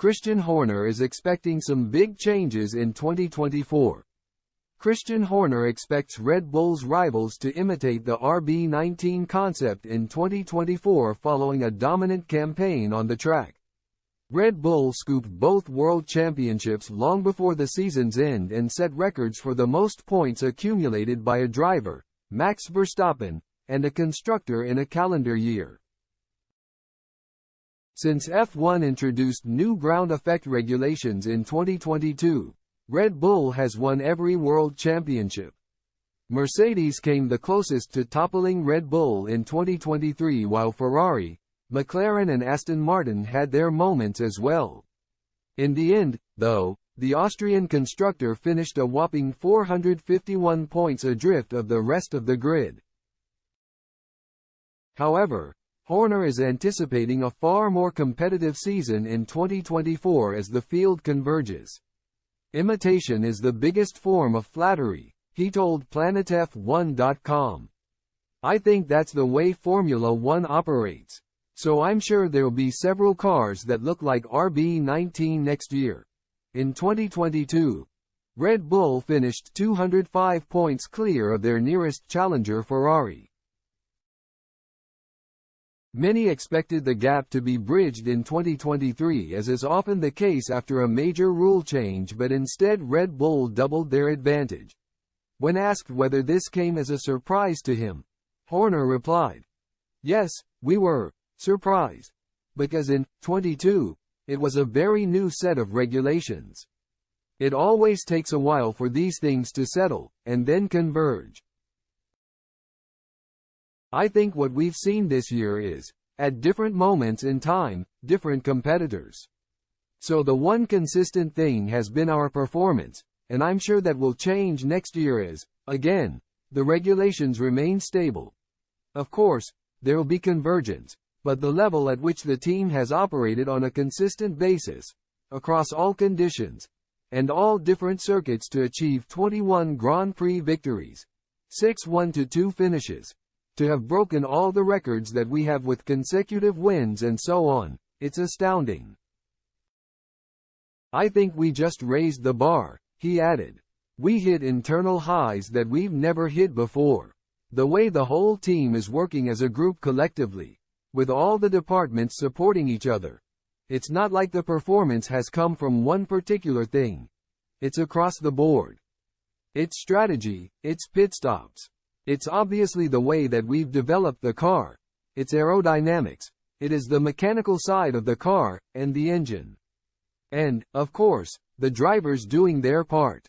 Christian Horner is expecting some big changes in 2024. Christian Horner expects Red Bull's rivals to imitate the RB19 concept in 2024 following a dominant campaign on the track. Red Bull scooped both world championships long before the season's end and set records for the most points accumulated by a driver, Max Verstappen, and a constructor in a calendar year. Since F1 introduced new ground effect regulations in 2022, Red Bull has won every world championship. Mercedes came the closest to toppling Red Bull in 2023, while Ferrari, McLaren and Aston Martin had their moments as well. In the end, though, the Austrian constructor finished a whopping 451 points adrift of the rest of the grid. However, Horner is anticipating a far more competitive season in 2024 as the field converges. Imitation is the biggest form of flattery, he told PlanetF1.com. I think that's the way Formula One operates. So I'm sure there'll be several cars that look like RB19 next year. In 2022, Red Bull finished 205 points clear of their nearest challenger Ferrari. Many expected the gap to be bridged in 2023, as is often the case after a major rule change, but instead Red Bull doubled their advantage. When asked whether this came as a surprise to him, Horner replied, "Yes, we were surprised. Because in 22, it was a very new set of regulations. It always takes a while for these things to settle, and then converge. I think what we've seen this year is, at different moments in time, different competitors. So the one consistent thing has been our performance, and I'm sure that will change next year as, again, the regulations remain stable. Of course, there will be convergence, but the level at which the team has operated on a consistent basis, across all conditions, and all different circuits to achieve 21 Grand Prix victories, 6 1-2 finishes, to have broken all the records that we have with consecutive wins and so on, it's astounding. I think we just raised the bar," he added. "We hit internal highs that we've never hit before. The way the whole team is working as a group collectively, with all the departments supporting each other. It's not like the performance has come from one particular thing. It's across the board. It's strategy, it's pit stops. It's obviously the way that we've developed the car. It's aerodynamics. It is the mechanical side of the car, and the engine. And, of course, the drivers doing their part.